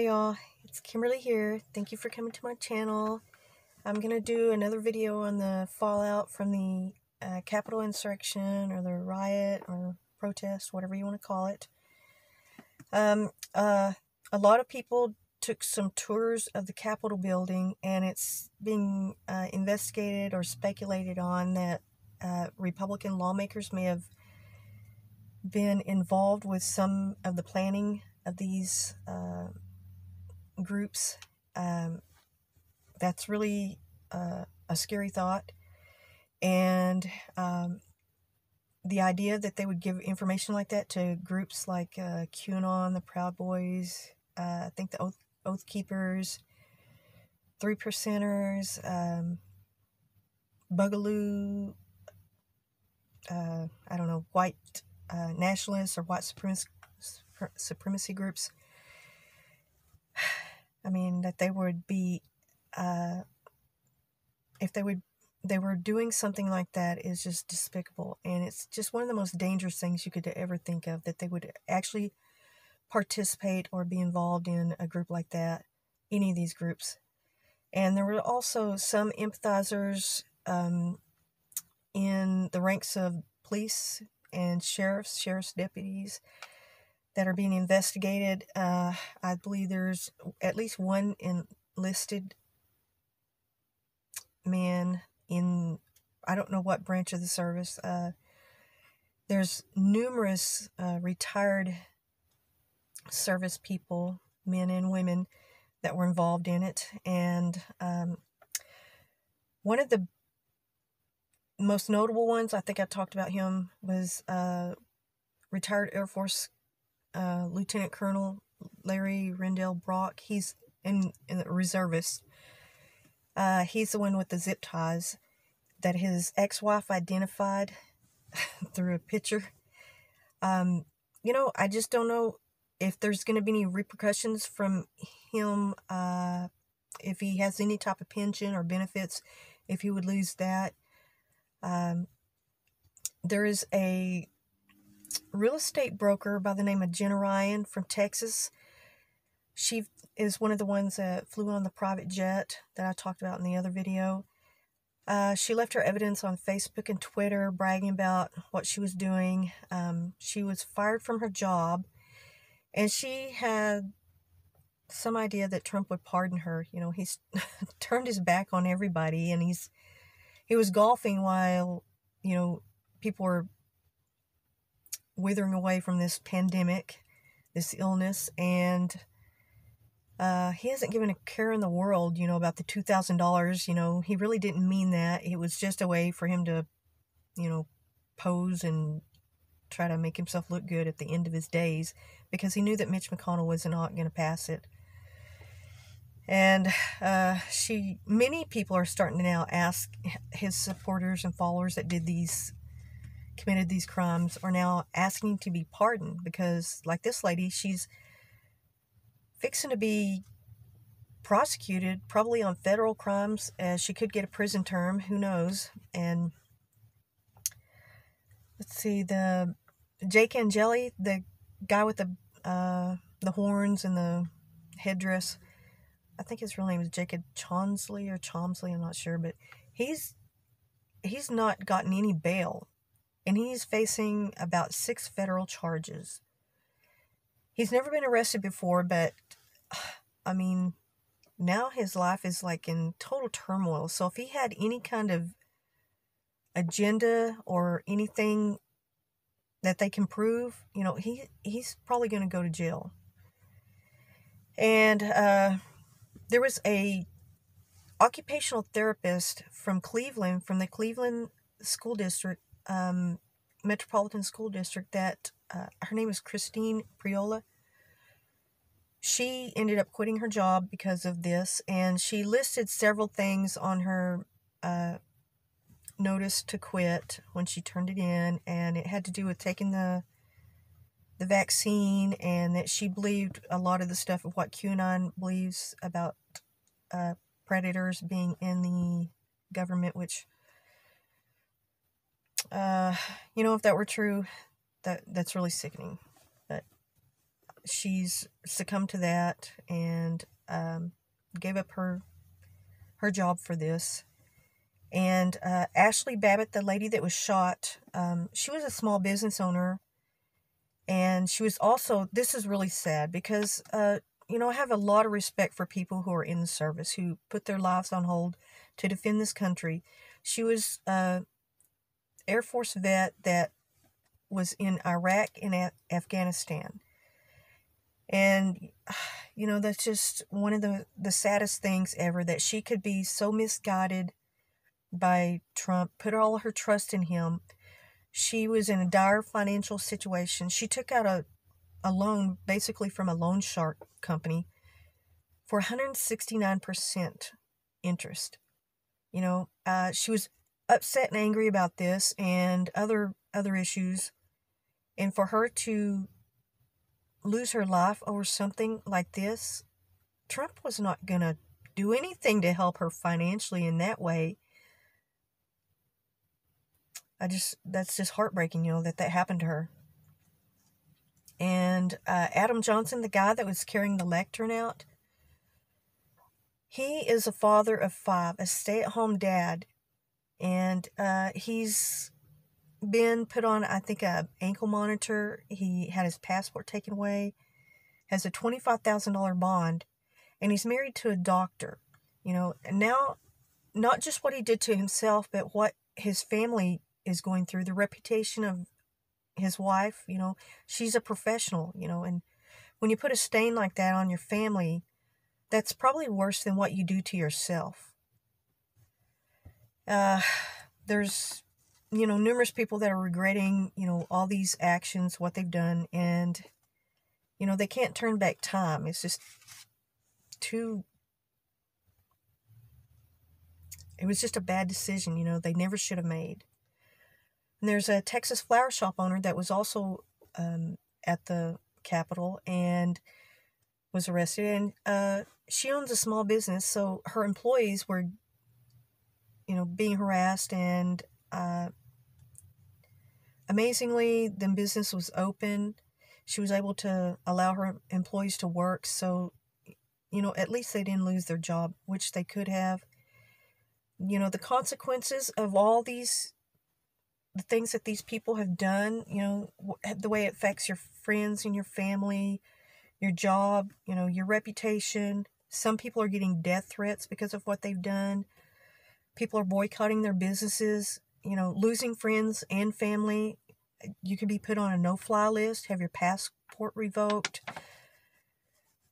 y'all, it's Kimberly here. Thank you for coming to my channel. I'm going to do another video on the fallout from the Capitol insurrection or the riot or protest, whatever you want to call it. A lot of people took some tours of the Capitol building, and it's being investigated or speculated on that Republican lawmakers may have been involved with some of the planning of these groups. That's really a scary thought, and the idea that they would give information like that to groups like QAnon, the Proud Boys, I think the Oath Keepers, 3%ers, Bugaloo, I don't know, white nationalists or white supremacy groups. I mean, that they would be, if they were doing something like that is just despicable. And it's just one of the most dangerous things you could ever think of, that they would actually participate or be involved in a group like that, any of these groups. And there were also some empathizers in the ranks of police and sheriff's deputies that are being investigated. I believe there's at least one enlisted man in, I don't know what branch of the service. There's numerous retired service people, men and women, that were involved in it. And one of the most notable ones, I think I talked about him, was retired Air Force Lieutenant Colonel Larry Rendell Brock. He's in the reservist. He's the one with the zip ties that his ex-wife identified through a picture. You know, I just don't know if there's going to be any repercussions from him, if he has any type of pension or benefits, if he would lose that. There is a real estate broker by the name of Jenna Ryan from Texas. She is one of the ones that flew on the private jet that I talked about in the other video. She left her evidence on Facebook and Twitter bragging about what she was doing. She was fired from her job, and she had some idea that Trump would pardon her. You know, he's turned his back on everybody, and he was golfing while, you know, people were withering away from this pandemic, this illness, and he hasn't given a care in the world, you know, about the $2,000. You know, he really didn't mean that. It was just a way for him to, you know, pose and try to make himself look good at the end of his days, because he knew that Mitch McConnell was not going to pass it. And many people are starting to now ask, his supporters and followers that committed these crimes are now asking to be pardoned, because like this lady, she's fixing to be prosecuted probably on federal crimes. She could get a prison term, who knows. And let's see, the Jake Angeli, the guy with the horns and the headdress, I think his real name is Jacob Chomsley, I'm not sure, but he's not gotten any bail, and he's facing about 6 federal charges. He's never been arrested before, but I mean, now his life is like in total turmoil. So if he had any kind of agenda or anything that they can prove, you know, he's probably going to go to jail. And there was a occupational therapist from Cleveland, from the Cleveland School District, Metropolitan School District, that her name is Christine Priola. She ended up quitting her job because of this, and she listed several things on her notice to quit when she turned it in, and it had to do with taking the vaccine, and that she believed a lot of the stuff of what QAnon believes about predators being in the government, which, you know, if that were true, that's really sickening. But she's succumbed to that and gave up her job for this. And Ashley Babbitt, the lady that was shot, she was a small business owner. And she was also, this is really sad because, you know, I have a lot of respect for people who are in the service, who put their lives on hold to defend this country. She was an Air Force vet that was in Iraq and Afghanistan. And, you know, that's just one of the saddest things ever, that she could be so misguided by Trump, put all her trust in him. She was in a dire financial situation. She took out a loan basically from a loan shark company for 169% interest. You know, she was upset and angry about this and other issues. And for her to lose her life over something like this, Trump was not going to do anything to help her financially in that way. That's just heartbreaking, you know, that happened to her. And Adam Johnson, the guy that was carrying the lectern out, he is a father of 5, a stay-at-home dad. And he's been put on, I think, a ankle monitor. He had his passport taken away, has a $25,000 bond, and he's married to a doctor. You know, and now, not just what he did to himself, but what his family is going through, the reputation of his wife. You know, she's a professional, you know, and when you put a stain like that on your family, that's probably worse than what you do to yourself. There's, you know, numerous people that are regretting, you know, all these actions, what they've done, and, you know, they can't turn back time. It's just it was just a bad decision, you know, they never should have made. And there's a Texas flower shop owner that was also at the Capitol and was arrested. And she owns a small business, so her employees were, you know, being harassed. And amazingly, the business was open. She was able to allow her employees to work, so, you know, at least they didn't lose their job, which they could have. You know, the consequences of all the things that these people have done, you know, the way it affects your friends and your family, your job, you know, your reputation. Some people are getting death threats because of what they've done. People are boycotting their businesses, you know, losing friends and family. You can be put on a no-fly list, have your passport revoked,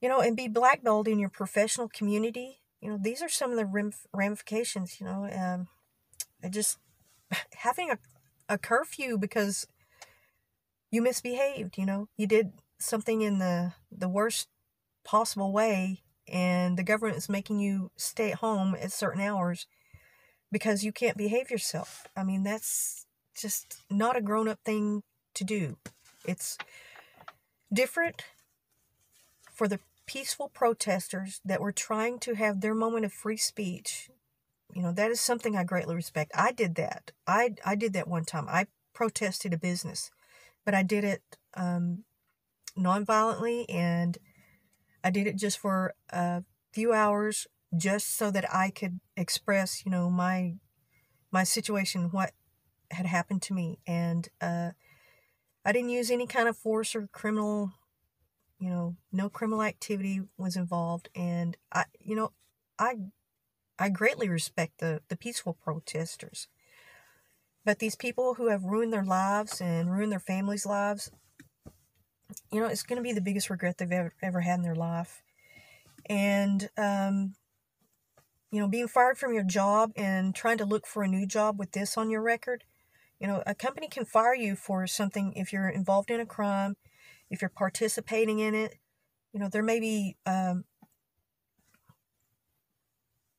you know, and be blackballed in your professional community. You know, these are some of the ramifications, you know. Just having a curfew because you misbehaved, you know. You did something in the worst possible way, and the government is making you stay at home at certain hours because you can't behave yourself. I mean, that's just not a grown-up thing to do. It's different for the peaceful protesters that were trying to have their moment of free speech. You know, that is something I greatly respect. I did that. I did that one time. I protested a business, but I did it non-violently, and I did it just for a few hours, just so that I could express, you know, my situation, what had happened to me. And I didn't use any kind of force or criminal, you know, no criminal activity was involved. And I greatly respect the peaceful protesters. But these people who have ruined their lives and ruined their families' lives, you know, it's going to be the biggest regret they've ever had in their life. And, you know, being fired from your job and trying to look for a new job with this on your record, you know, a company can fire you for something if you're involved in a crime, if you're participating in it. You know, there may be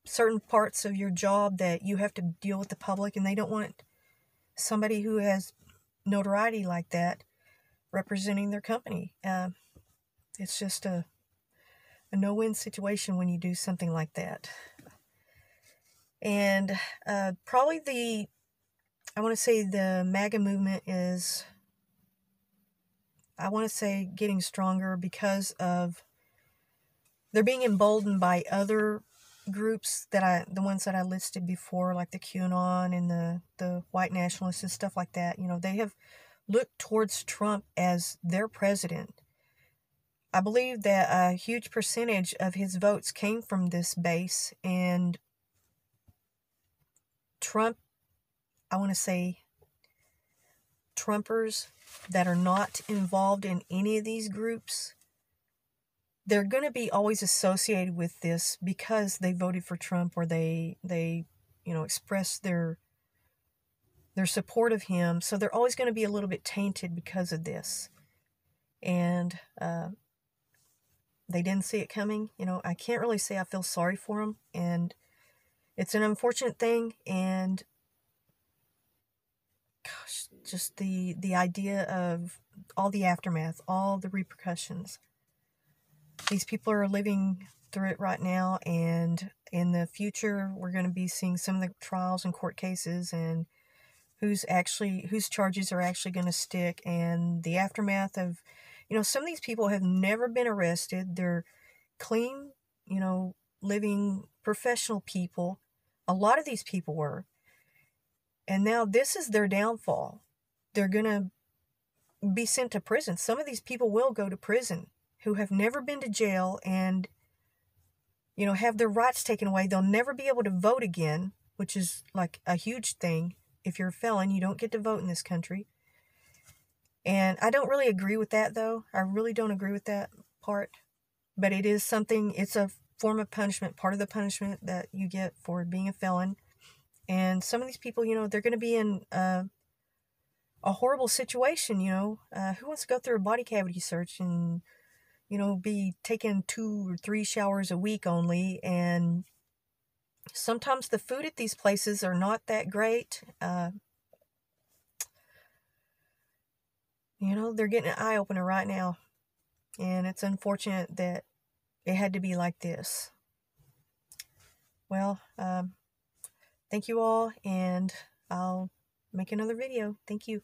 certain parts of your job that you have to deal with the public, and they don't want somebody who has notoriety like that representing their company. It's just a no-win situation when you do something like that. And probably I want to say the MAGA movement is, I want to say, getting stronger because of they're being emboldened by other groups the ones that I listed before, like the QAnon and the white nationalists and stuff like that. They have looked towards Trump as their president. I believe that a huge percentage of his votes came from this base, and Trump, I want to say, Trumpers that are not involved in any of these groups, they're going to be always associated with this because they voted for Trump, or they expressed their support of him. So they're always going to be a little bit tainted because of this. And they didn't see it coming. I can't really say I feel sorry for them, and it's an unfortunate thing. And gosh, just the idea of all the aftermath, all the repercussions. These people are living through it right now, and in the future we're going to be seeing some of the trials and court cases, and whose charges are actually going to stick, and the aftermath of, some of these people have never been arrested. They're clean, living professional people. A lot of these people were. And now this is their downfall. They're going to be sent to prison. Some of these people will go to prison who have never been to jail and, have their rights taken away. They'll never be able to vote again, which is like a huge thing. If you're a felon, you don't get to vote in this country. And I don't really agree with that, though. I really don't agree with that part. But it is something, it's a form of punishment, part of the punishment that you get for being a felon. And some of these people, they're going to be in a horrible situation, who wants to go through a body cavity search and, be taking 2 or 3 showers a week only. And sometimes the food at these places are not that great. They're getting an eye-opener right now. And it's unfortunate that it had to be like this. Well, thank you all, and I'll make another video. Thank you.